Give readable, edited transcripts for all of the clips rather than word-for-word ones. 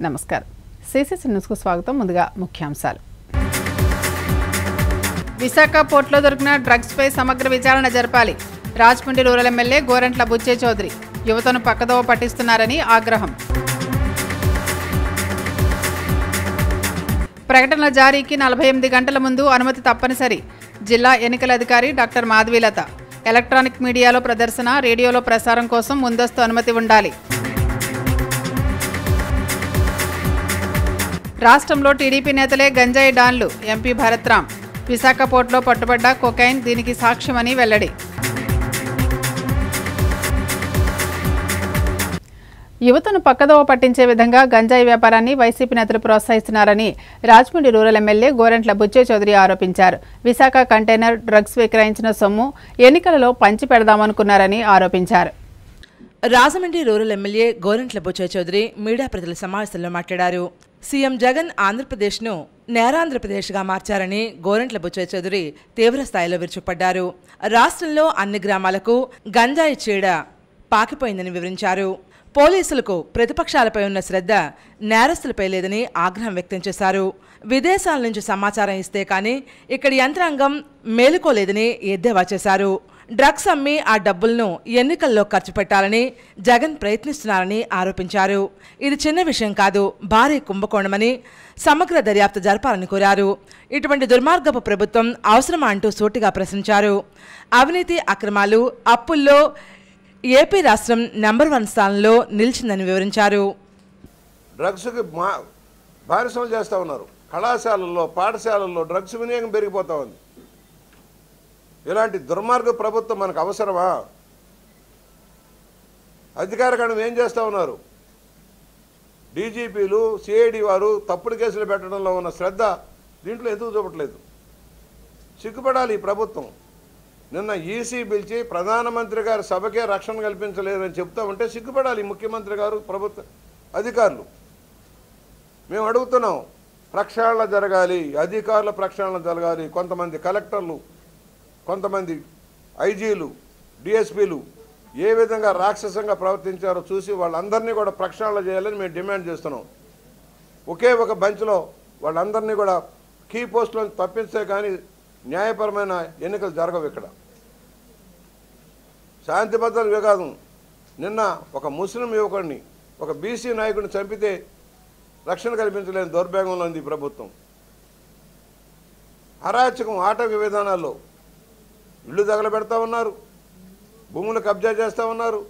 నమస్కారం. సిసిసి న్యూస్కు స్వాగతం. ముందుగా ముఖ్యాంశాలు. విశాఖ పోర్టులో దొరికిన డ్రగ్స్పై సమగ్ర విచారణ జరపాలి. రాజమండ్రి రూరల్ ఎమ్మెల్యే గోరంట్ల బుచ్చే చౌదరి యువతను పక్కదోవ పట్టిస్తున్నారని ఆగ్రహం. ప్రకటనల జారీకి 48 గంటల ముందు అనుమతి తప్పనిసరి. జిల్లా ఎన్నికల అధికారి డాక్టర్ మాధవీలత. ఎలక్ట్రానిక్ మీడియాలో ప్రదర్శన, రేడియోలో ప్రసారం కోసం ముందస్తు అనుమతి ఉండాలి. రాష్ట్రంలో టీడీపీ నేతలే గంజాయి డాన్లు. ఎంపీ భరత్రామ్. విశాఖ పోర్టులో పట్టుబడ్డ కొకైన్ దీనికి సాక్ష్యమని వెల్లడి. యువతను పక్కదోవ పట్టించే విధంగా గంజాయి వ్యాపారాన్ని వైసీపీ నేతలు ప్రోత్సహిస్తున్నారని రాజమండ్రి రూరల్ ఎమ్మెల్యే గోరంట్ల బుచ్చే చౌదరి ఆరోపించారు. విశాఖ కంటైనర్ డ్రగ్స్ విక్రయించిన సొమ్ము ఎన్నికలలో పంచి పెడదామనుకున్నారని ఆరోపించారు. Rajahmundry rural MLA Gorantla Butchaiah Chowdary media ప్రతినిధుల సమావేశంలో మాట్లాడారు. సీఎం జగన్ ఆంధ్రప్రదేశ్ను నేరాంధ్రప్రదేశ్గా మార్చారని గోరంట్ల బుచ్చే చౌదరి తీవ్రస్థాయిలో విరుచుకుపడ్డారు. రాష్ట్రంలో అన్ని గ్రామాలకు గంజాయి చీడ పాకిపోయిందని వివరించారు. పోలీసులకు ప్రతిపక్షాలపై ఉన్న శ్రద్ధ నేరస్తులపై లేదని ఆగ్రహం వ్యక్తం చేశారు. విదేశాల నుంచి సమాచారం ఇస్తే కానీ ఇక్కడి యంత్రాంగం మేలుకోలేదని ఎద్దేవా చేశారు. డ్రగ్స్ అమ్మి ఆ డబ్బులను ఎన్నికల్లో ఖర్చు పెట్టాలని జగన్ ప్రయత్నిస్తున్నారని ఆరోపించారు. ఇది చిన్న విషయం కాదు, భారీ కుంభకోణమని సమగ్ర దర్యాప్తు జరపాలని కోరారు. ఇటువంటి దుర్మార్గపు ప్రభుత్వం అవసరమా అంటూ సూటిగా ప్రశ్నించారు. అవినీతి అక్రమాలు అప్పుల్లో ఏపీ రాష్ట్రం నెంబర్ 1 స్థానంలో నిలిచిందని వివరించారు. డ్రగ్స్కి బానిసలు చేస్తూ ఉన్నారు. కళాశాలల్లో, పాఠశాలల్లో డ్రగ్స్ వినియోగం పెరిగిపోతూ ఉంది. ఇలాంటి దుర్మార్గ ప్రభుత్వం మనకు అవసరమా? అధికారగణం ఏం చేస్తూ ఉన్నారు? డీజీపీలు, సిఐడి వారు తప్పుడు కేసులు పెట్టడంలో ఉన్న శ్రద్ధ దీంట్లో ఎందుకు చూపట్లేదు? సిగ్గుపడాలి ఈ ప్రభుత్వం. నిన్న ఈసీ పిలిచి ప్రధానమంత్రి గారి సభకే రక్షణ కల్పించలేదని చెప్తా ఉంటే సిగ్గుపడాలి ముఖ్యమంత్రి గారు, ప్రభుత్వ అధికారులు. మేము అడుగుతున్నాం, ప్రక్షాళన జరగాలి, అధికారుల ప్రక్షాళన జరగాలి. కొంతమంది కలెక్టర్లు, కొంతమంది ఐజీలు, డిఎస్పీలు ఏ విధంగా రాక్షసంగా ప్రవర్తించారో చూసి వాళ్ళందరినీ కూడా ప్రక్షాళన చేయాలని మేము డిమాండ్ చేస్తున్నాం. ఒకే ఒక బెంచ్లో వాళ్ళందరినీ కూడా కీ పోస్టులను తప్పిస్తే కానీ న్యాయపరమైన ఎన్నికలు జరగవు. ఇక్కడ శాంతి భద్రతల వివాదం. నిన్న ఒక ముస్లిం యువకుడిని, ఒక బీసీ నాయకుడిని చంపితే రక్షణ కల్పించలేని దౌర్భాగ్యంలో ఉంది ఈ ప్రభుత్వం. అరాచకం, ఆటవిక విధానాల్లో ఇళ్ళు తగలబెడతా ఉన్నారు, భూములు కబ్జా చేస్తూ ఉన్నారు,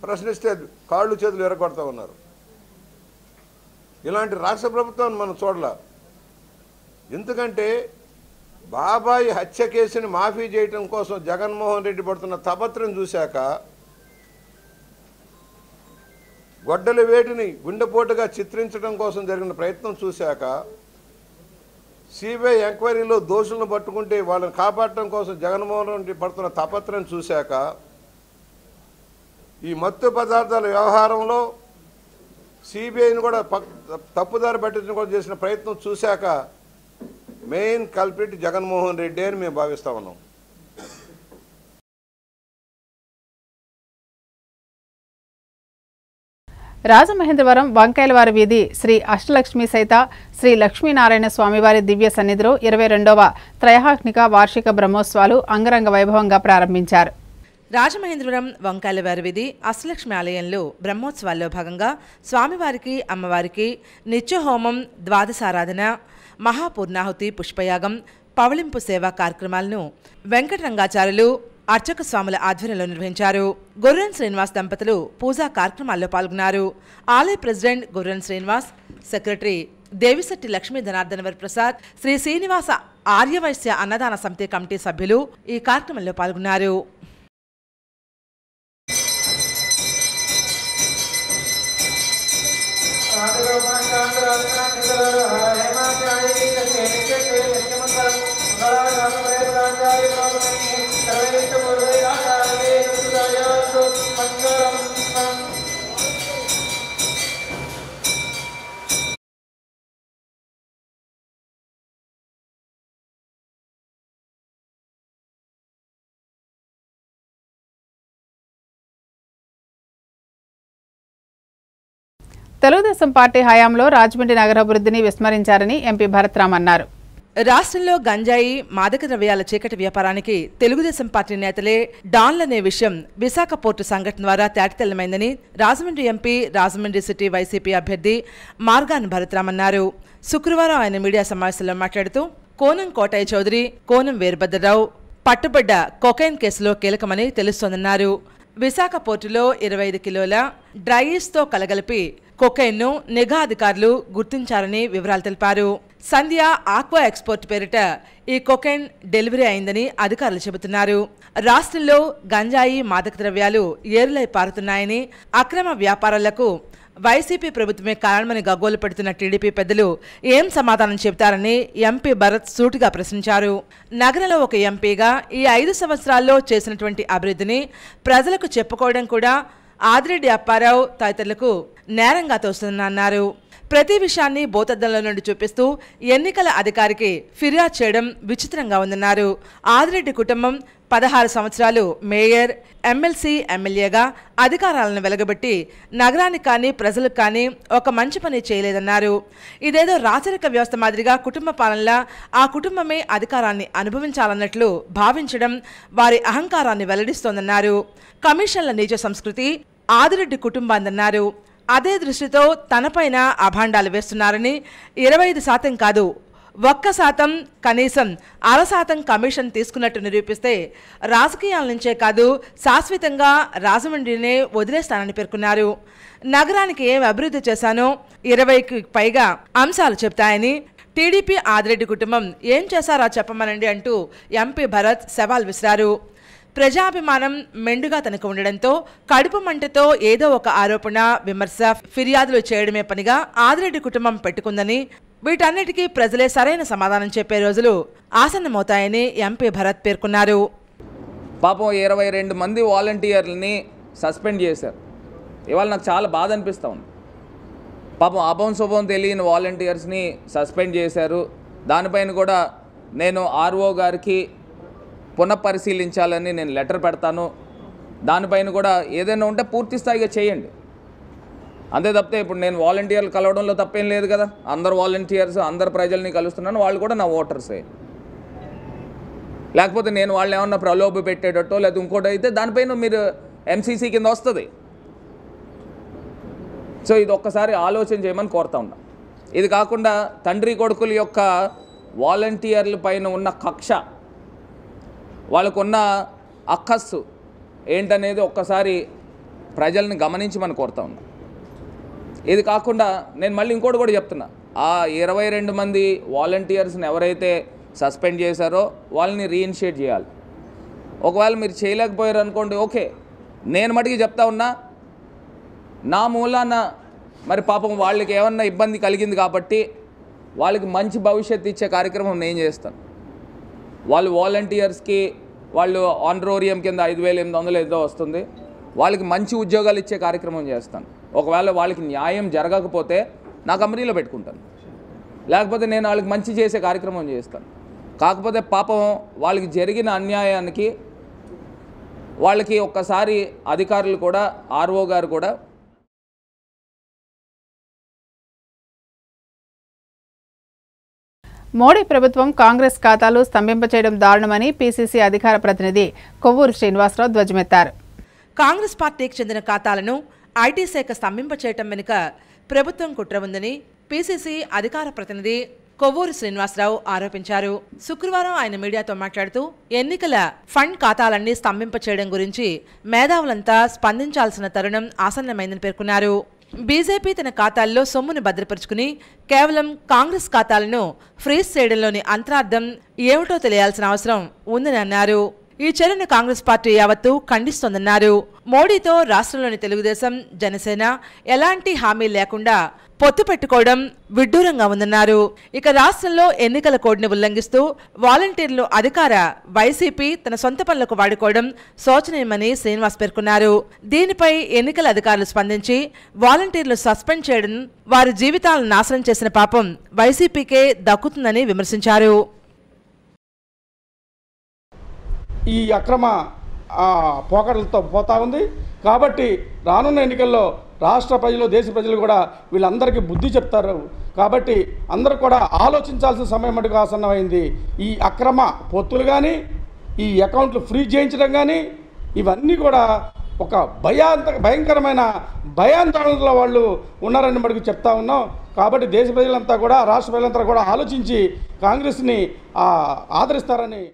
ప్రశ్నిస్తే కాళ్ళు చేతులు ఎరగొడతా ఉన్నారు. ఇలాంటి రాష్ట్ర ప్రభుత్వాన్ని మనం చూడాల. ఎందుకంటే బాబాయి హత్య కేసుని మాఫీ చేయటం కోసం జగన్మోహన్ రెడ్డి పడుతున్న తపత్రం చూశాక, గొడ్డలి వేటిని గుండెపోటుగా చిత్రించడం కోసం జరిగిన ప్రయత్నం చూశాక, సిబిఐ ఎంక్వైరీలో దోషులను పట్టుకుంటే వాళ్ళని కాపాడటం కోసం జగన్మోహన్ రెడ్డి పడుతున్న తపత్రం చూశాక, ఈ మత్తు పదార్థాల వ్యవహారంలో సిబిఐని కూడా తప్పుదారి పట్టించడం కూడా చేసిన ప్రయత్నం చూశాక మెయిన్ కల్ప్రిట్ జగన్మోహన్ రెడ్డి అని మేము భావిస్తూ ఉన్నాం. రాజమహేంద్రవరం వంకాయలవారి వీధి శ్రీ అష్టలక్ష్మి సైత శ్రీ లక్ష్మీనారాయణ స్వామివారి దివ్య సన్నిధిలో 22వ త్రైహాగ్నిక వార్షిక బ్రహ్మోత్సవాలు అంగరంగ వైభవంగా ప్రారంభించారు. రాజమహేంద్రవరం వంకాయలవారి వీధి అష్టలక్ష్మి ఆలయంలో బ్రహ్మోత్సవాల్లో భాగంగా స్వామివారికి, అమ్మవారికి నిత్యహోమం, ద్వాదశారాధన, మహాపూర్ణాహుతి, పుష్పయాగం, పవళింపు సేవా కార్యక్రమాలను వెంకటరంగాచార్యులు, అర్చక స్వాముల ఆధ్వర్యంలో నిర్వహించారు. గొర్రెన్ శ్రీనివాస్ దంపతులు పూజా కార్యక్రమాల్లో పాల్గొన్నారు. ఆలయ ప్రెసిడెంట్ గొర్రెన్ శ్రీనివాస్, సెక్రటరీ దేవిశెట్టి లక్ష్మీ ధనార్దనవర్ ప్రసాద్, శ్రీ శ్రీనివాస ఆర్యవైశ్య అన్నదాన సమితి కమిటీ సభ్యులు ఈ కార్యక్రమంలో పాల్గొన్నారు. తెలుగుదేశం పార్టీ హయాంలో రాజమండ్రి నగరాభివృద్ధిని విస్మరించారని ఎంపీ భరత్రామ్ అన్నారు. రాష్ట్రంలో గంజాయి మాదక ద్రవ్యాల చీకటి వ్యాపారానికి తెలుగుదేశం పార్టీ నేతలే డాన్లనే విషయం విశాఖ పోర్టు సంఘటన ద్వారా తేటతెల్లమైందని Rajahmundry MP, Rajahmundry city YCP అభ్యర్థి మార్గాన్ భరత్రామ్ అన్నారు. శుక్రవారం ఆయన మీడియా సమావేశంలో మాట్లాడుతూ కోనం కోటయ్య చౌదరి, కోనం వీరభద్రరావు పట్టుబడ్డ కొకైన్ కేసులో కీలకమని తెలుస్తోందన్నారు. విశాఖ పోర్టులో 25 కిలోల డ్రైయిస్తో కలగలిపి కొకైన్ను నిఘా అధికారులు గుర్తించారని వివరాలు తెలిపారు. సంధ్య ఆక్వా ఎక్స్పోర్ట్ పేరిట ఈ కొకైన్ డెలివరీ అయిందని అధికారులు చెబుతున్నారు. రాష్ట్రంలో గంజాయి మాదక ద్రవ్యాలు ఏరులై పారుతున్నాయని, అక్రమ వ్యాపారాలకు వైసీపీ ప్రభుత్వమే కారణమని గగ్గోలు పెడుతున్న టీడీపీ పెద్దలు ఏం సమాధానం చెబుతారని ఎంపీ భరత్ సూటిగా ప్రశ్నించారు. నగరంలో ఒక ఎంపీగా ఈ 5 సంవత్సరాల్లో చేసినటువంటి అభివృద్ధిని ప్రజలకు చెప్పుకోవడం కూడా ఆదిరెడ్డి అప్పారావు తదితరులకు నేరంగా తోస్తుందన్నారు. ప్రతి విషయాన్ని భూతద్దంలో నుండి చూపిస్తూ ఎన్నికల అధికారికి ఫిర్యాదు చేయడం విచిత్రంగా ఉందన్నారు. ఆదిరెడ్డి కుటుంబం 16 సంవత్సరాలు మేయర్, ఎమ్మెల్సీ, ఎమ్మెల్యేగా అధికారాలను వెలగబెట్టి నగరానికి కానీ ప్రజలకు కానీ ఒక మంచి పని చేయలేదన్నారు. ఇదేదో రాచరిక వ్యవస్థ మాదిరిగా కుటుంబ పాలనలా ఆ కుటుంబమే అధికారాన్ని అనుభవించాలన్నట్లు భావించడం వారి అహంకారాన్ని వెల్లడిస్తోందన్నారు. కమిషన్ల నీచ సంస్కృతి ఆదిరెడ్డి కుటుంబాందన్నారు. అదే దృష్టితో తనపైన అభాండాలు వేస్తున్నారని 25% కాదు 1% కనీసం 0.5% కమిషన్ తీసుకున్నట్టు నిరూపిస్తే రాజకీయాల నుంచే కాదు శాశ్వతంగా రాజమండ్రినే వదిలేస్తానని పేర్కొన్నారు. నగరానికి ఏం అభివృద్ధి చేశానో 20కి పైగా అంశాలు చెప్తాయని, టీడీపీ ఆదిరెడ్డి కుటుంబం ఏం చేశారో చెప్పమనండి అంటూ ఎంపీ భరత్ సవాల్ విసిరారు. ప్రజాభిమానం మెండుగా తనకు ఉండడంతో కడుపు మంటతో ఏదో ఒక ఆరోపణ, విమర్శ, ఫిర్యాదులు చేయడమే పనిగా ఆదిరెడ్డి కుటుంబం పెట్టుకుందని, వీటన్నిటికీ ప్రజలే సరైన సమాధానం చెప్పే రోజులు ఆసన్నమవుతాయని ఎంపీ భరత్ పేర్కొన్నారు. పాపం 22 మంది వాలంటీర్లని సస్పెండ్ చేశారు. ఇవాళ నాకు చాలా బాధ అనిపిస్తూ ఉంది. పాపం అభం శుభం తెలియని వాలంటీర్స్ని సస్పెండ్ చేశారు. దానిపైన కూడా నేను ఆర్ఓ గారికి పునఃపరిశీలించాలని నేను లెటర్ పెడతాను. దానిపైన కూడా ఏదైనా ఉంటే పూర్తి స్థాయిగా చేయండి. అంతే తప్పితే ఇప్పుడు నేను వాలంటీర్లు కలవడంలో తప్పేం లేదు కదా. అందరు వాలంటీర్స్ అందరు ప్రజల్ని కలుస్తున్నాను, వాళ్ళు కూడా నా ఓటర్సే. లేకపోతే నేను వాళ్ళు ఏమన్నా ప్రలోభ పెట్టేటట్టో లేదా ఇంకోటి అయితే దానిపైన మీరు ఎంసీసీ కింద వస్తుంది. సో ఇది ఒక్కసారి ఆలోచన చేయమని కోరుతా ఉన్నా. ఇది కాకుండా తండ్రి కొడుకుల యొక్క వాలంటీర్ల పైన ఉన్న కక్ష, వాళ్ళకున్న అక్కస్సు ఏంటనేది ఒక్కసారి ప్రజల్ని గమనించమని కోరుతా ఉన్నా. ఇది కాకుండా నేను మళ్ళీ ఇంకోటి కూడా చెప్తున్నా, ఆ 22 మంది వాలంటీర్స్ని ఎవరైతే సస్పెండ్ చేశారో వాళ్ళని రీఇనిషియేట్ చేయాలి. ఒకవేళ మీరు చేయలేకపోయారు అనుకోండి, ఓకే, నేను మటుకి చెప్తా ఉన్నా, నా మూలాన మరి పాపం వాళ్ళకి ఏమన్నా ఇబ్బంది కలిగింది కాబట్టి వాళ్ళకి మంచి భవిష్యత్తు ఇచ్చే కార్యక్రమం నేను చేస్తాను. వాళ్ళు వాలంటీర్స్కి వాళ్ళు ఆనరోరియం కింద 5,800 ఏదో వస్తుంది, వాళ్ళకి మంచి ఉద్యోగాలు ఇచ్చే కార్యక్రమం చేస్తాను. ఒకవేళ వాళ్ళకి న్యాయం జరగకపోతే నా కంపెనీలో పెట్టుకుంటాను, లేకపోతే నేను వాళ్ళకి మంచి చేసే కార్యక్రమం చేస్తాను. కాకపోతే పాపం వాళ్ళకి జరిగిన అన్యాయానికి వాళ్ళకి ఒక్కసారి అధికారులు కూడా, ఆర్ఓ గారు కూడా మోడీ ప్రభుత్వం కాంగ్రెస్ ఖాతాలు స్తంభింపచేయడం దారుణమని పీసీసీ అధికార ప్రతినిధి కొవ్వూరు శ్రీనివాసరావు ధ్వజమెత్తారు. కాంగ్రెస్ పార్టీకి చెందిన ఖాతాలను ఐటీ శాఖ స్తంభింపచేయటం వెనుక ప్రభుత్వం కుట్ర ఉందని పీసీసీ అధికార ప్రతినిధి కొవ్వూరు శ్రీనివాసరావు ఆరోపించారు. శుక్రవారం ఆయన మీడియాతో మాట్లాడుతూ ఎన్నికల ఫండ్ ఖాతాలన్నీ స్తంభింపచేయడం గురించి మేధావులంతా స్పందించాల్సిన తరుణం ఆసన్నమైందని పేర్కొన్నారు. బీజేపీ తన ఖాతాల్లో సొమ్మును భద్రపరుచుకుని కేవలం కాంగ్రెస్ ఖాతాలను ఫ్రీజ్ చేయడంలోని అంతరార్థం ఏమిటో తెలియాల్సిన అవసరం ఉందని అన్నారు. ఈ చర్యను కాంగ్రెస్ పార్టీ యావత్తు ఖండిస్తోందన్నారు. మోడీతో రాష్ట్రంలోని తెలుగుదేశం, జనసేన ఎలాంటి హామీ లేకుండా పొత్తు పెట్టుకోవడం విడ్డూరంగా ఉందన్నారు. ఇక రాష్ట్రంలో ఎన్నికల కోడ్ని ఉల్లంఘిస్తూ వాలంటీర్లు అధికార వైసీపీ తన సొంత పనులకు వాడుకోవడం శోచనీయమని శ్రీనివాస్ పేర్కొన్నారు. దీనిపై ఎన్నికల అధికారులు స్పందించి వాలంటీర్లు సస్పెండ్ చేయడం వారి జీవితాలను నాశనం చేసిన పాపం వైసీపీకే దక్కుతుందని విమర్శించారు. ఈ అక్రమ పోకడలతో పోతా ఉంది. కాబట్టి రానున్న ఎన్నికల్లో రాష్ట్ర ప్రజలు దేశ ప్రజలు కూడా వీళ్ళందరికీ బుద్ధి చెప్తారు. కాబట్టి అందరూ కూడా ఆలోచించాల్సిన సమయం మటుకు ఆసన్నమైంది. ఈ అక్రమ పొత్తులు కానీ, ఈ అకౌంట్లు ఫ్రీజ్ చేయించడం కానీ, ఇవన్నీ కూడా ఒక భయంకరమైన భయాందోళనలో వాళ్ళు ఉన్నారని మటుకు చెప్తా ఉన్నాం. కాబట్టి దేశ ప్రజలంతా కూడా, రాష్ట్ర ప్రజలంతా కూడా ఆలోచించి కాంగ్రెస్ని ఆదరిస్తారని.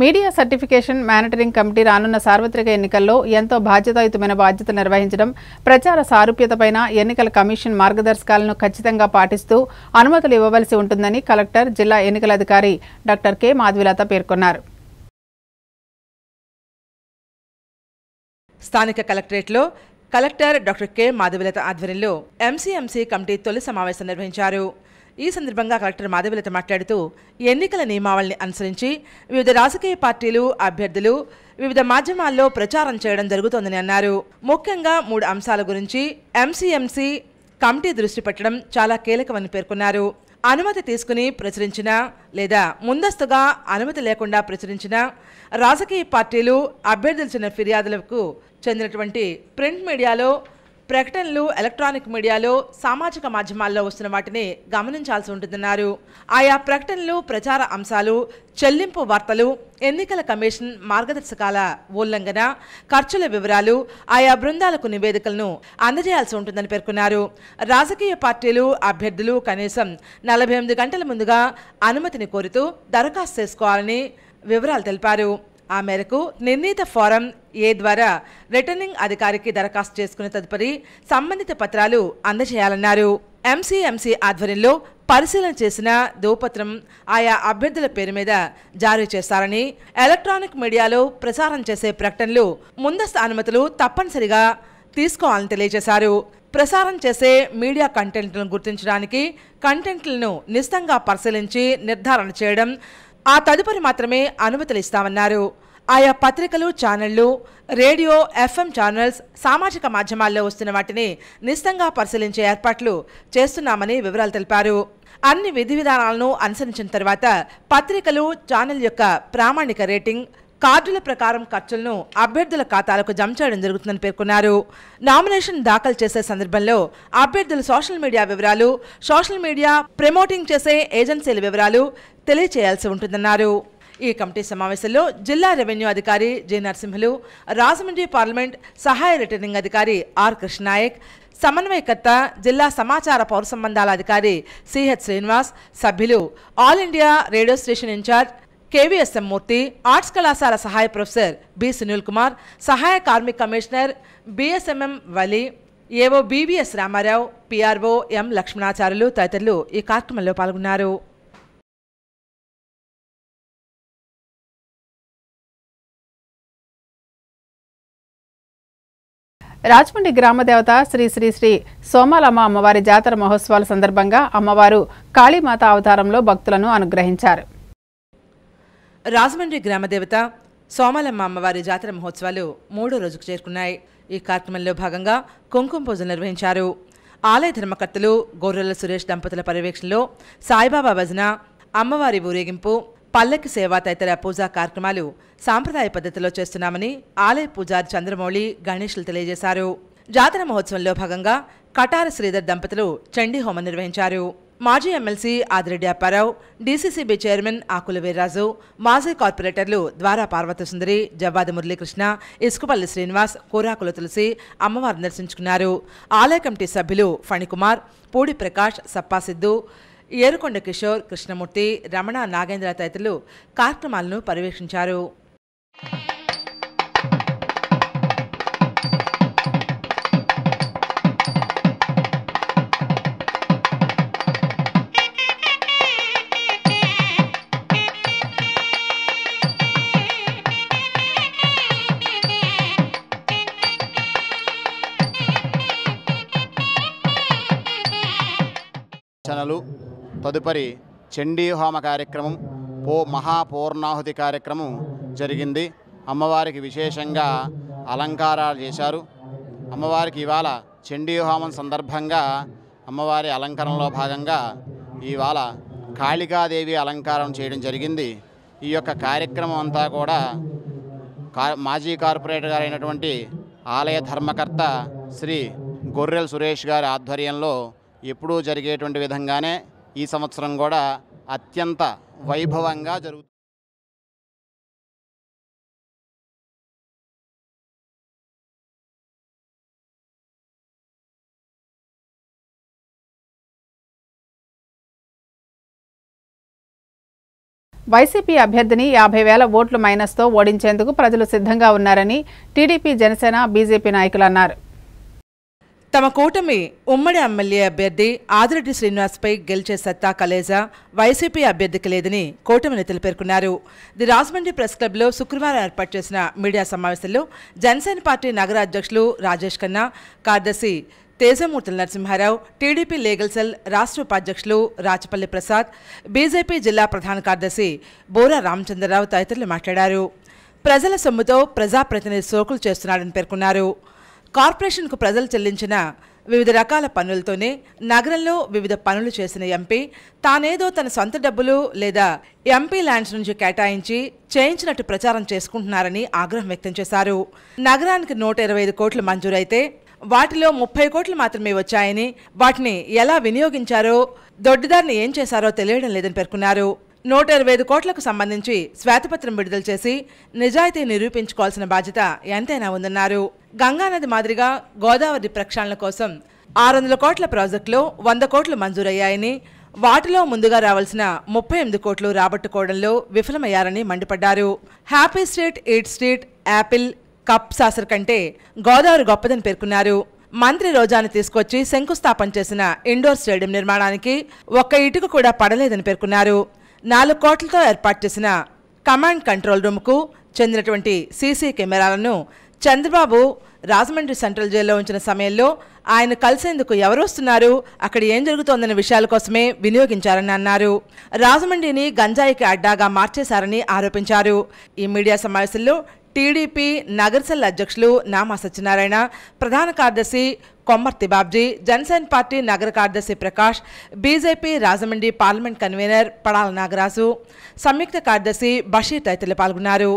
మీడియా సర్టిఫికేషన్ మానిటరింగ్ కమిటీ రానున్న సార్వత్రిక ఎన్నికల్లో ఎంతో బాధ్యతాయుతమైన బాధ్యతలు నిర్వహించడం, ప్రచార సారూప్యతపైన ఎన్నికల కమిషన్ మార్గదర్శకాలను ఖచ్చితంగా పాటిస్తూ అనుమతులు ఇవ్వవలసి ఉంటుందని కలెక్టర్, జిల్లా ఎన్నికల అధికారి డాక్టర్ కె మాధవిలత పేర్కొన్నారు. స్థానిక కలెక్టరేట్లో కలెక్టర్ డాక్టర్ కె మాధవిలత ఆధ్వర్యంలో ఎంసీఎంసీ కమిటీ తొలి సమావేశం నిర్వహించారు. ఈ సందర్భంగా కలెక్టర్ మాధవిలత మాట్లాడుతూ ఎన్నికల నియమావళిని అనుసరించి వివిధ రాజకీయ పార్టీలు, అభ్యర్థులు వివిధ మాధ్యమాల్లో ప్రచారం చేయడం జరుగుతోందని అన్నారు. ముఖ్యంగా 3 అంశాల గురించి ఎంసీఎంసీ కమిటీ దృష్టి పెట్టడం చాలా కీలకమని పేర్కొన్నారు. అనుమతి తీసుకుని ప్రచురించినా లేదా ముందస్తుగా అనుమతి లేకుండా ప్రచురించినా రాజకీయ పార్టీలు, అభ్యర్థులు చిన్న ఫిర్యాదులకు చెందినటువంటి ప్రింట్ మీడియాలో ప్రకటనలు, ఎలక్ట్రానిక్ మీడియాలో, సామాజిక మాధ్యమాల్లో వస్తున్న వాటిని గమనించాల్సి ఉంటుందన్నారు. ఆయా ప్రకటనలు, ప్రచార అంశాలు, చెల్లింపు వార్తలు, ఎన్నికల కమిషన్ మార్గదర్శకాల ఉల్లంఘన, ఖర్చుల వివరాలు, ఆయా బృందాలకు నివేదికలను అందజేయాల్సి ఉంటుందని పేర్కొన్నారు. రాజకీయ పార్టీలు, అభ్యర్థులు కనీసం 48 గంటల ముందుగా అనుమతిని కోరుతూ దరఖాస్తు చేసుకోవాలని వివరాలు తెలిపారు. ఆ మేరకు నిర్ణీత ఫారం ఏ ద్వారా రిటర్నింగ్ అధికారికి దరఖాస్తు చేసుకునే తదుపరి సంబంధిత పత్రాలు అందజేయాలన్నారు. ఎంసీఎంసీ ఆధ్వర్యంలో పరిశీలన చేసిన ధృవపత్రం ఆయా అభ్యర్థుల పేరు మీద జారీ చేస్తారని, ఎలక్ట్రానిక్ మీడియాలో ప్రసారం చేసే ప్రకటనలు ముందస్తు అనుమతులు తప్పనిసరిగా తీసుకోవాలని తెలియజేశారు. ప్రసారం చేసే మీడియా కంటెంట్లను గుర్తించడానికి కంటెంట్లను నిశితంగా పరిశీలించి నిర్ధారణ చేయడం, ఆ తదుపరి మాత్రమే అనుమతులు ఇస్తామన్నారు. ఆయా పత్రికలు, ఛానళ్లు, రేడియో, ఎఫ్ఎం ఛానల్స్, సామాజిక మాధ్యమాల్లో వస్తున్న వాటిని నిశితంగా పరిశీలించే ఏర్పాట్లు చేస్తున్నామని వివరాలు తెలిపారు. అన్ని విధి విధానాలను అనుసరించిన తర్వాత పత్రికలు, ఛానల్ యొక్క ప్రామాణిక రేటింగ్, కార్డుల ప్రకారం ఖర్చులను అభ్యర్థుల ఖాతాలకు జమ చేయడం జరుగుతుందని పేర్కొన్నారు. నామినేషన్ దాఖలు చేసే సందర్భంలో అభ్యర్థుల సోషల్ మీడియా వివరాలు, సోషల్ మీడియా ప్రమోటింగ్ చేసే ఏజెన్సీల వివరాలు తెలియచేయాల్సి ఉంటుందన్నారు. ఈ కమిటీ సమావేశంలో జిల్లా రెవెన్యూ అధికారి జె నరసింహులు, రాజమండ్రి పార్లమెంట్ సహాయ రిటర్నింగ్ అధికారి ఆర్ కృష్ణనాయక్, సమన్వయకర్త జిల్లా సమాచార పౌర సంబంధాల అధికారి సిహెచ్ శ్రీనివాస్, సభ్యులు All India Radio station incharge KVSM Murthy, arts కళాశాల సహాయ ప్రొఫెసర్ బి సునీల్ కుమార్, సహాయ కార్మిక కమిషనర్ బిఎస్ఎంఎం వలి, ఏవో బివిఎస్ రామారావు, పిఆర్ఓ ఎం లక్ష్మణాచార్యులు తదితరులు ఈ కార్యక్రమంలో పాల్గొన్నారు. రాజమండ్రి గ్రామదేవత శ్రీ శ్రీ శ్రీ సోమాలమ్మ అమ్మవారి జాతర మహోత్సవాల సందర్భంగా అమ్మవారు కాళీమాత అవతారంలో భక్తులను అనుగ్రహించారు. రాజమండ్రి గ్రామదేవత సోమాలమ్మ అమ్మవారి జాతర మహోత్సవాలు 3వ రోజుకు చేరుకున్నాయి. ఈ కార్యక్రమంలో భాగంగా కుంకుమ పూజలు నిర్వహించారు. ఆలయ ధర్మకర్తలు గొర్రెల సురేష్ దంపతుల పర్యవేక్షణలో సాయిబాబా భజన, అమ్మవారి ఊరేగింపు, పల్లకి సేవ తదితర పూజా కార్యక్రమాలు సాంప్రదాయ పద్ధతిలో చేస్తున్నామని ఆలయ పూజారి చంద్రమౌళి, గణేష్లు తెలియజేశారు. జాతర మహోత్సవంలో భాగంగా కటార శ్రీధర్ దంపతులు చండీ హోమం నిర్వహించారు. మాజీ MLC Adireddy Apparao, DCCB chairman Akula Veerraju, మాజీ కార్పొరేటర్లు ద్వారా పార్వతసుందరి, జవ్వాది మురళీకృష్ణ, ఇసుకపల్లి శ్రీనివాస్, కూరాకుల తులసి అమ్మవారిని దర్శించుకున్నారు. ఆలయ కమిటీ సభ్యులు ఫణికుమార్, పూడి ప్రకాష్, సప్పాసిద్దు, ఏరుకొండ కిషోర్, కృష్ణమూర్తి, రమణ, నాగేంద్ర తదితరులు కార్యక్రమాలను పర్యవేక్షించారు. తదుపరి చండీ హోమ కార్యక్రమం, మహాపూర్ణాహుతి కార్యక్రమం జరిగింది. అమ్మవారికి విశేషంగా అలంకారాలు చేశారు. అమ్మవారికి ఇవాళ చండీ హోమం సందర్భంగా అమ్మవారి అలంకరణలో భాగంగా ఇవాళ కాళికాదేవి అలంకారం చేయడం జరిగింది. ఈ యొక్క కార్యక్రమం అంతా కూడా మాజీ కార్పొరేటర్ గారు అయినటువంటి ఆలయ ధర్మకర్త శ్రీ గొర్రెల సురేష్ గారి ఆధ్వర్యంలో ఎప్పుడూ జరిగేటువంటి విధంగానే ఈ సంవత్సరం కూడా అత్యంత వైభవంగా జరుగుతుంది. వైసీపీ అభ్యర్థిని 50,000 ఓట్ల మైనస్తో ఓడించేందుకు ప్రజలు సిద్ధంగా ఉన్నారని టీడీపీ, జనసేన, బీజేపీ నాయకులు అన్నారు. తమ కూటమి ఉమ్మడి ఎమ్మెల్యే అభ్యర్థి ఆదిరెడ్డి శ్రీనివాస్పై గెలిచే సత్తా కలేజా వైసీపీ అభ్యర్థికి లేదని కూటమి నేతలు పేర్కొన్నారు. ది రాజమండ్రి ప్రెస్ క్లబ్లో శుక్రవారం ఏర్పాటు చేసిన మీడియా సమావేశంలో జనసేన పార్టీ నగర అధ్యక్షులు రాజేష్ ఖన్నా, కార్యదర్శి తేజమూర్తుల నరసింహారావు, టీడీపీ లీగల్ సెల్ రాష్ట్ర ఉపాధ్యక్షులు రాచపల్లి ప్రసాద్, బీజేపీ జిల్లా ప్రధాన కార్యదర్శి బోరా రామచంద్రరావు తదితరులు మాట్లాడారు. ప్రజల సొమ్ముతో ప్రజాప్రతినిధి సోకులు చేస్తున్నారని పేర్కొన్నారు. కార్పొరేషన్కు ప్రజలు చెల్లించిన వివిధ రకాల పనులతోనే నగరంలో వివిధ పనులు చేసిన ఎంపీ తానేదో తన సొంత డబ్బులు లేదా ఎంపీ ల్యాండ్స్ నుంచి కేటాయించి చేయించినట్టు ప్రచారం చేసుకుంటున్నారని ఆగ్రహం వ్యక్తం చేశారు. నగరానికి 125 కోట్లు మంజూరైతే వాటిలో 30 కోట్లు మాత్రమే వచ్చాయని, వాటిని ఎలా వినియోగించారో, దొడ్డిదారిని ఏం చేశారో తెలియడం లేదని పేర్కొన్నారు. 125 కోట్లకు సంబంధించి శ్వేతపత్రం విడుదల చేసి నిజాయితీ నిరూపించుకోవాల్సిన బాధ్యత ఎంతైనా ఉందన్నారు. గంగానది మాదిరిగా గోదావరి ప్రక్షాళన కోసం 600 కోట్ల ప్రాజెక్టులో 100 కోట్లు మంజూరయ్యాయని, వాటిలో ముందుగా రావాల్సిన 38 కోట్లు రాబట్టుకోవడంలో విఫలమయ్యారని మండిపడ్డారు. Happy street, eat street, Apple, cup saucer కంటే గోదావరి గొప్పదని పేర్కొన్నారు. మంత్రి రోజాను తీసుకొచ్చి శంకుస్థాపన చేసిన ఇండోర్ స్టేడియం నిర్మాణానికి ఒక్క ఇటుక కూడా పడలేదని పేర్కొన్నారు. 4 కోట్లతో ఏర్పాటు చేసిన కమాండ్ కంట్రోల్ రూమ్కు చెందినటువంటి సీసీ కెమెరాలను చంద్రబాబు రాజమండ్రి సెంట్రల్ జైల్లో ఉంచిన సమయంలో ఆయన కలిసేందుకు ఎవరు వస్తున్నారు, అక్కడ ఏం జరుగుతోందనే విషయాల కోసమే వినియోగించారని అన్నారు. రాజమండ్రిని గంజాయికి అడ్డాగా మార్చేశారని ఆరోపించారు. ఈ మీడియా సమావేశంలో టీడీపీ నగరసెల్ అధ్యక్షులు నామా సత్యనారాయణ, ప్రధాన కార్యదర్శి కొమ్మర్తి బాబ్జీ, జనసేన పార్టీ నగర కార్యదర్శి Prakash, BJP Rajahmundry parliament convener Padala Nagaraju, సంయుక్త కార్యదర్శి బషీర్ తదితరులు పాల్గొన్నారు.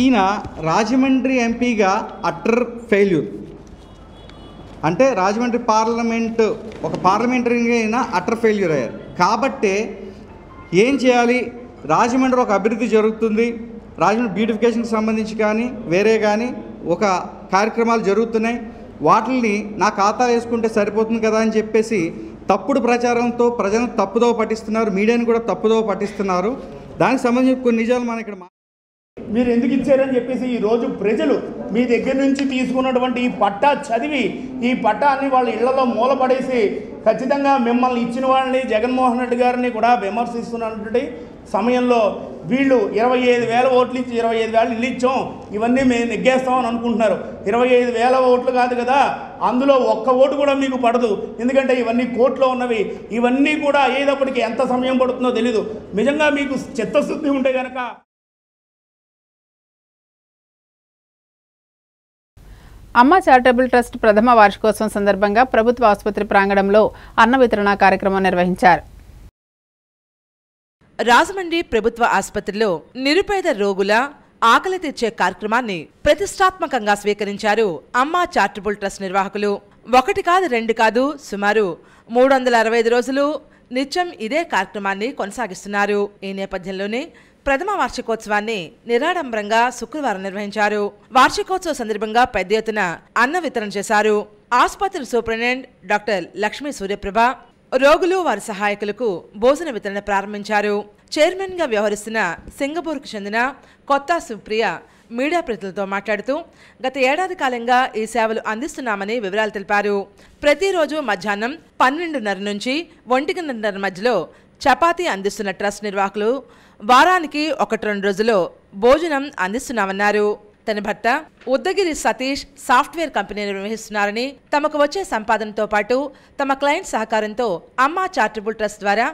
ఈయన రాజమండ్రి ఎంపీగా అట్టర్ ఫెయిల్యూర్, అంటే రాజమండ్రి పార్లమెంటు ఒక పార్లమెంటరీగా అయినా అట్టర్ ఫెయిల్యూర్ అయ్యారు. కాబట్టే ఏం చేయాలి, రాజమండ్రి ఒక అభివృద్ధి జరుగుతుంది, రాజమండ్రి బ్యూటిఫికేషన్కి సంబంధించి కానీ వేరే కానీ ఒక కార్యక్రమాలు జరుగుతున్నాయి, వాటిని నా ఖాతా వేసుకుంటే సరిపోతుంది కదా అని చెప్పేసి తప్పుడు ప్రచారంతో ప్రజలను తప్పుదో పట్టిస్తున్నారు, మీడియాని కూడా తప్పుదో పట్టిస్తున్నారు. దానికి సంబంధించి కొన్ని నిజాలు మనం ఇక్కడ మీరు ఎందుకు ఇచ్చారని చెప్పేసి ఈరోజు ప్రజలు మీ దగ్గర నుంచి తీసుకున్నటువంటి ఈ పట్టా చదివి ఈ పట్టాన్ని వాళ్ళ ఇళ్లలో మూలపడేసి ఖచ్చితంగా మిమ్మల్ని ఇచ్చిన వాళ్ళని జగన్మోహన్ రెడ్డి గారిని కూడా విమర్శిస్తున్నటువంటి సమయంలో వీళ్ళు 25,000 ఓట్లు ఇచ్చి 25,000 ఇల్లు ఇచ్చాం, ఇవన్నీ మేము నెగ్గేస్తామని అనుకుంటున్నారు. 25,000 ఓట్లు కాదు కదా, అందులో ఒక్క ఓటు కూడా మీకు పడదు. ఎందుకంటే ఇవన్నీ కోర్టులో ఉన్నవి. ఇవన్నీ కూడా అయ్యేటప్పటికి ఎంత సమయం పడుతుందో తెలీదు. నిజంగా మీకు చిత్తశుద్ధి ఉంటే కనుక అమ్మ చారిటబుల్ ట్రస్ట్ ప్రథమ వార్షికోత్సవం సందర్భంగా ప్రభుత్వ ఆసుపత్రి ప్రాంగణంలో అన్న వితరణ కార్యక్రమం నిర్వహించారు. రాజమండ్రి ప్రభుత్వ ఆసుపత్రిలో నిరుపేద రోగుల ఆకలి తీర్చే కార్యక్రమాన్ని ప్రతిష్టాత్మకంగా స్వీకరించారు అమ్మ చారిటబుల్ ట్రస్ట్ నిర్వాహకులు. 1 కాదు 2 కాదు, సుమారు 365 రోజులు నిత్యం ఇదే కార్యక్రమాన్ని కొనసాగిస్తున్నారు. ఈ నేపథ్యంలోనే ప్రథమ వార్షికోత్సవాన్ని నిరాడంబరంగా శుక్రవారం నిర్వహించారు. వార్షికోత్సవ సందర్భంగా పెద్ద ఎత్తున అన్న వితరణ చేశారు. ఆసుపత్రి సూపరింటెండెంట్ డాక్టర్ లక్ష్మీ సూర్యప్రభ రోగులు వారి సహాయకులకు భోజన వితరణ ప్రారంభించారు. చైర్మన్గా వ్యవహరిస్తున్న సింగపూర్కు చెందిన కొత్త సుప్రియ మీడియా ప్రతినిధులతో మాట్లాడుతూ గత ఏడాది కాలంగా ఈ సేవలు అందిస్తున్నామని వివరాలు తెలిపారు. ప్రతిరోజు మధ్యాహ్నం 12:30 నుంచి 1:30 మధ్యలో చపాతీ అందిస్తున్న ట్రస్ట్ నిర్వాహకులు వారానికి 1-2 రోజుల్లో భోజనం అందిస్తున్నామన్నారు. తన భర్త ఉద్దగిరి సతీష్ సాఫ్ట్వేర్ కంపెనీ నిర్వహిస్తున్నారని, తమకు వచ్చే సంపాదనతో పాటు తమ క్లయింట్ సహకారంతో అమ్మ చారిటబుల్ ట్రస్ట్ ద్వారా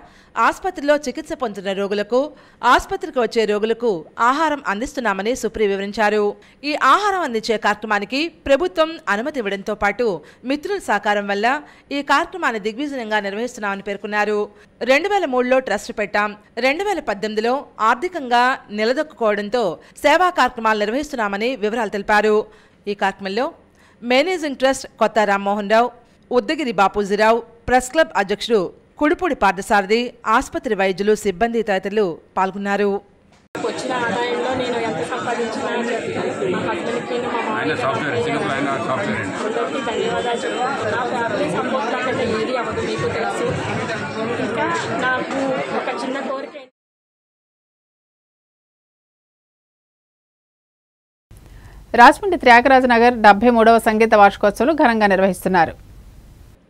ఆసుపత్రిలో చికిత్స పొందుతున్న రోగులకు, ఆసుపత్రికి వచ్చే రోగులకు ఆహారం అందిస్తున్నామని సుప్రి వివరించారు. ఈ ఆహారం అందించే కార్యక్రమానికి ప్రభుత్వం అనుమతి ఇవ్వడంతో పాటు మిత్రుల సహకారం వల్ల ఈ కార్యక్రమాన్ని దిగ్విజయంగా నిర్వహిస్తున్నామని పేర్కొన్నారు. 2003లో ట్రస్ట్ పెట్టాం, 2018లో ఆర్థికంగా నిలదొక్కుకోవడంతో సేవా కార్యక్రమాలు నిర్వహిస్తున్నామని వివరాలు తెలిపారు. ఈ కార్యక్రమంలో మేనేజింగ్ ట్రస్ట్ కొత్త రామ్మోహన్ రావు, ఉద్దగిరి బాపూజీరావు, ప్రెస్ క్లబ్ అధ్యక్షుడు కుడుపూడి పార్థసారథి, ఆసుపత్రి వైద్యులు, సిబ్బంది తదితరులు పాల్గొన్నారు. వచ్చిన ఆదాయంలో నేను ఎంత సంపాదించినా మా హస్బెండ్కి మా అందరికీ ధన్యవాదాలు చెప్తాను. నా ఫ్యామిలీ సపోర్ట్ నాకంటే ఏది అవ్వదు, మీకు తెలుసు. ఇంకా నాకు ఒక చిన్న కోరిక. రాజమండ్రి త్యాగరాజనగర్ 73వ సంగీత వార్షికోత్సవాలు ఘనంగా నిర్వహిస్తున్నారు.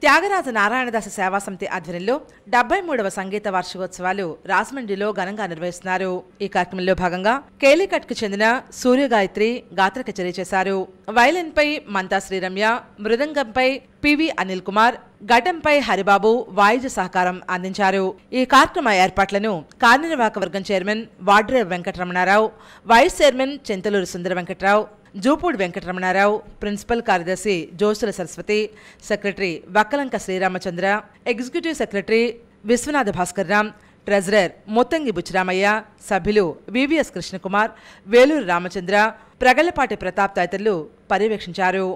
త్యాగరాజ నారాయణదాస సేవా సమితి ఆధ్వర్యంలో 73వ సంగీత వార్షికోత్సవాలు రాజమండ్రిలో ఘనంగా నిర్వహిస్తున్నారు. ఈ కార్యక్రమంలో భాగంగా కేలికట్కు చెందిన సూర్యగాయత్రి గాత్ర కచేరీ చేశారు. వైలిన్పై మంతా శ్రీరమ్య, మృదంగంపై పివి అనిల్ కుమార్, ఘటంపై హరిబాబు వాయిద్య సహకారం అందించారు. ఈ కార్యక్రమ ఏర్పాట్లను కార్యనిర్వాహక వర్గం chairman Vadrevu Venkataramanarao, vice chairman Chintaluru Sundara Venkatrao, Jupudi Venkataramanarao, principal కార్యదర్శి Josula Saraswati, secretary Vakkalanka Sriramachandra, executive secretary Viswanatha Bhaskarram, treasurer Mottangi Butchiramaiah, సభ్యులు వివిఎస్ కృష్ణకుమార్, వేలూరు రామచంద్ర, ప్రగళ్లపాటి ప్రతాప్ తదితరులు పర్యవేక్షించారు.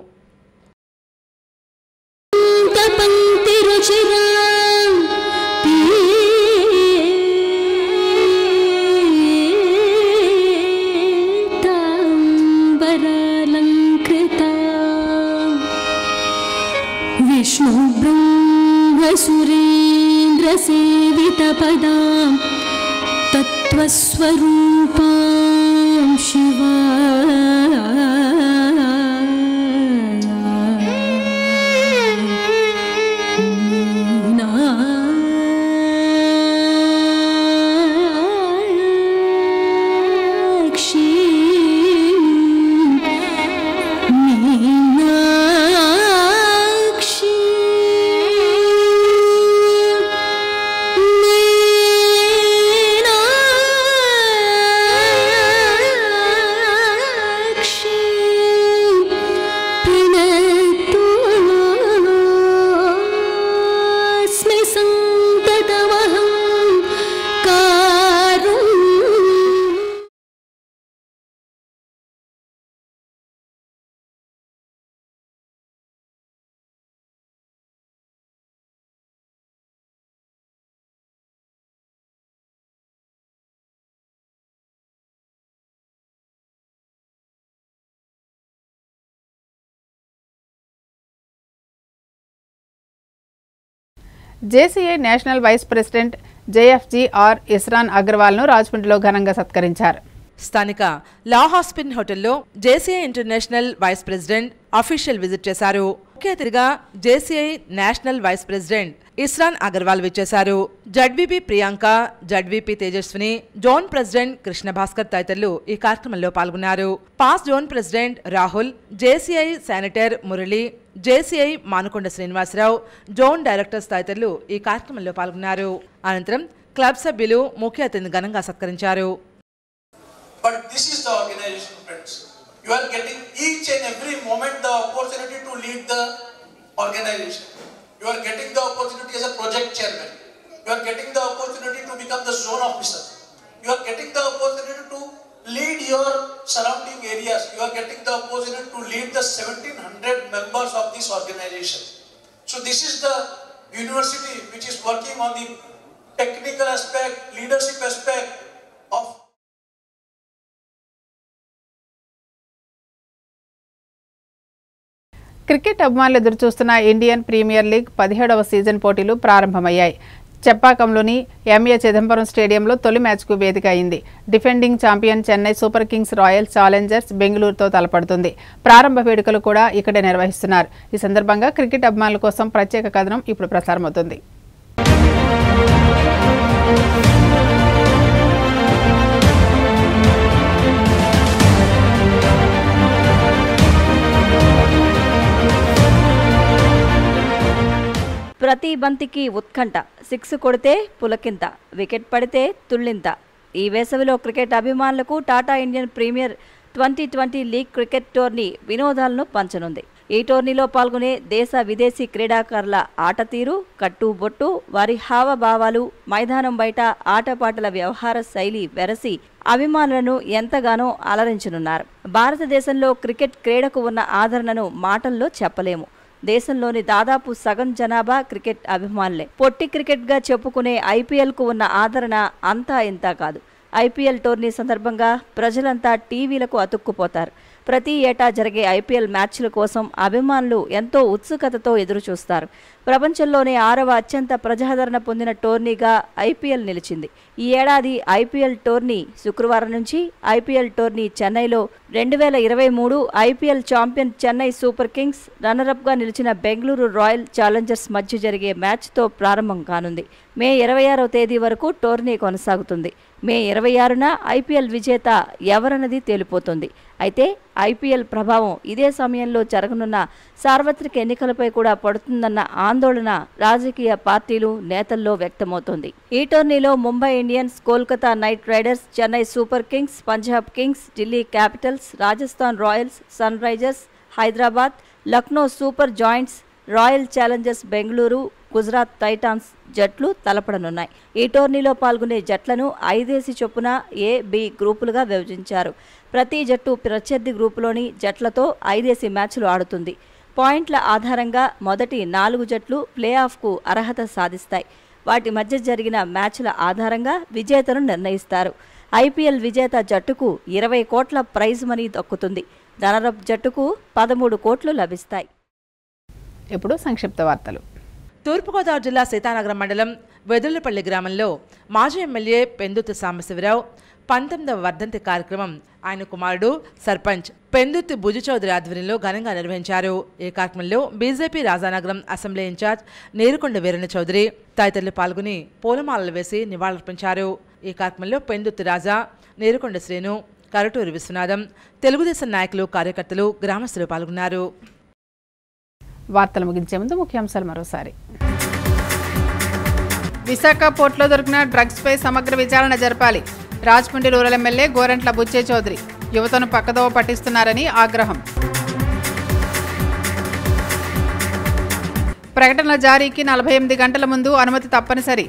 विष्णु ब्रह्म सुरेन्द्र सेवित पदां तत्त्वस्वरूपां शिवा JCI national vice president JFGR Isran అగర్వాల్ను రాజమండ్రిలో ఘనంగా సత్కరించారు. స్థానిక లా హాస్పిటల్ హోటల్లో JCI international vice president official visit చేశారు. ముఖ్య అతిథిగా JCI national vice president Isran Agarwal విచ్చేశారు. ZVP Priyanka, ZVP Tejaswini, zone president Krishna Bhaskar తదితరులు ఈ కార్యక్రమంలో పాల్గొన్నారు. Past zone president Rahul, JCI senator Murali, JCI Manukonda Srinivasarao, zone directors తదితరులు ఈ కార్యక్రమంలో పాల్గొన్నారు. అనంతరం క్లబ్ సభ్యులు ముఖ్య అతిథిని ఘనంగా సత్కరించారు. But this is the organization, friends. You are getting each and every moment the opportunity to lead the organization. You are getting the opportunity as a project chairman. You are getting the opportunity to become the zone officer. You are getting the opportunity to lead your surrounding areas. You are getting the opportunity to lead the 1700 members of this organization. So this is the university which is working on the technical aspect, leadership aspect of cricket అభిమానులు ఎదురుచూస్తున్న Indian premier league 17వ season పోటీలు ప్రారంభమయ్యాయి. చెప్పాకంలోని MA Chidambaram స్టేడియంలో తొలి మ్యాచ్కు వేదిక అయింది. Defending champion Chennai super Kings Royal Challengers బెంగళూరుతో తలపడుతుంది. ప్రారంభ వేడుకలు కూడా ఇక్కడే నిర్వహిస్తున్నారు. ఈ సందర్భంగా క్రికెట్ అభిమానుల కోసం ప్రత్యేక కథనం ఇప్పుడు ప్రసారమవుతుంది. ప్రతి బంతికి ఉత్కంఠ, 6 కొడితే పులకింత, వికెట్ పడితే తుళ్ళింత. ఈ వేసవిలో క్రికెట్ అభిమానులకు Tata Indian Premier 2020 league cricket tourney వినోదాలను పంచనుంది. ఈ టోర్నీలో పాల్గొనే దేశ విదేశీ క్రీడాకారుల ఆట తీరు, కట్టుబొట్టు, వారి హావభావాలు, మైదానం బయట ఆటపాటల వ్యవహార శైలి వెరసి అభిమానులను ఎంతగానో అలరించనున్నారు. భారతదేశంలో క్రికెట్ క్రీడకు ఉన్న ఆదరణను మాటల్లో చెప్పలేము. దేశంలోని దాదాపు సగం జనాభా క్రికెట్ అభిమానులే. పొట్టి క్రికెట్గా చెప్పుకునే ఐపీఎల్కు ఉన్న ఆదరణ అంతా ఇంతా కాదు. ఐపీఎల్ టోర్నీ సందర్భంగా ప్రజలంతా టీవీలకు అతుక్కుపోతారు. ప్రతి ఏటా జరిగే ఐపీఎల్ మ్యాచ్ల కోసం అభిమానులు ఎంతో ఉత్సుకతతో ఎదురుచూస్తారు. ప్రపంచంలోనే 6వ అత్యంత ప్రజాదరణ పొందిన టోర్నీగా ఐపీఎల్ నిలిచింది. ఈ ఏడాది ఐపీఎల్ టోర్నీ శుక్రవారం నుంచి ఐపీఎల్ టోర్నీ చెన్నైలో 2023 IPL champion Chennai super Kings, రన్నరప్గా నిలిచిన బెంగళూరు రాయల్ ఛాలెంజర్స్ మధ్య జరిగే మ్యాచ్తో ప్రారంభం కానుంది. మే 26వ తేదీ వరకు టోర్నీ కొనసాగుతుంది. మే 26న ఐపీఎల్ విజేత ఎవరన్నది తేలిపోతుంది. అయితే ఐపీఎల్ ప్రభావం ఇదే సమయంలో జరగనున్న సార్వత్రిక ఎన్నికలపై కూడా పడుతుందన్న ఆందోళన రాజకీయ పార్టీలు, నేతల్లో వ్యక్తమవుతోంది. ఈ టోర్నీలో Mumbai Indians, Kolkata knight riders, Chennai super kings, Punjab kings, Delhi capitals, Rajasthan royals, sun risers Hyderabad, Lucknow super giants, royal challengers Bengaluru, Gujarat titans జట్లు తలపడనున్నాయి. ఈ టోర్నీలో పాల్గొనే జట్లను 5 చొప్పున ఏ, బి గ్రూపులుగా విభజించారు. ప్రతి జట్టు ప్రత్యర్థి గ్రూపులోని జట్లతో 5 మ్యాచ్లు ఆడుతుంది. పాయింట్ల ఆధారంగా మొదటి 4 జట్లు ప్లే ఆఫ్కు అర్హత సాధిస్తాయి. వాటి మధ్య జరిగిన మ్యాచ్ల ఆధారంగా విజేతను నిర్ణయిస్తారు. ఐపీఎల్ విజేత జట్టుకు 20 కోట్ల ప్రైజ్ మనీ దక్కుతుంది. రన్నరప్ జట్టుకు 13 కోట్లు లభిస్తాయి. ఇప్పుడు సంక్షిప్త వార్తలు. తూర్పుగోదావరి జిల్లా సీతానగరం మండలం వెదులపల్లి గ్రామంలో మాజీ ఎమ్మెల్యే పెందుర్తి సాంబశివరావు 19వ వర్ధంతి కార్యక్రమం ఆయన కుమారుడు సర్పంచ్ పెందుర్తి భుజచౌదరి ఆధ్వర్యంలో ఘనంగా నిర్వహించారు. ఈ కార్యక్రమంలో BJP Rajanagaram assembly incharge నేరుకొండ వీరణ Chowdary తదితరులు పాల్గొని పూలమాలలు వేసి నివాళులర్పించారు. ఈ కార్యక్రమంలో పెందుర్తి రాజా, నేరుకొండ శ్రీను, కరటూరి విశ్వనాథం, తెలుగుదేశం నాయకులు, కార్యకర్తలు, గ్రామస్తులు పాల్గొన్నారు. వార్తలు ముగించే ముందు ముఖ్యాంశాలు మరోసారి. విశాఖ పోర్టులో దొరికిన డ్రగ్స్పై సమగ్ర విచారణ జరపాలి. Rajahmundry rural MLA Gorantla Butchaiah Chowdary. యువతను పక్కదోవ పట్టిస్తున్నారని ఆగ్రహం. ప్రకటనల జారీకి 48 గంటల ముందు అనుమతి తప్పనిసరి.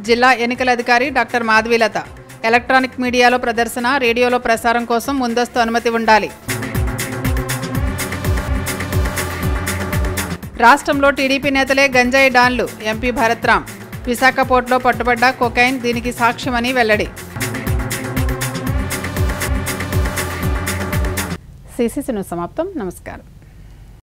జిల్లా ఎన్నికల అధికారి డాక్టర్ మాధవీలత. ఎలక్ట్రానిక్ మీడియాలో ప్రదర్శన, రేడియోలో ప్రసారం కోసం ముందస్తు అనుమతి ఉండాలి. రాష్ట్రంలో టీడీపీ నేతలే గంజాయి డాన్లు. ఎంపీ భరత్రామ్. విశాఖ పోర్టులో పట్టుబడ్డ కొకైన్ దీనికి సాక్ష్యమని వెల్లడి. సిసిసి న్యూస్ సమాప్తం. నమస్కారం.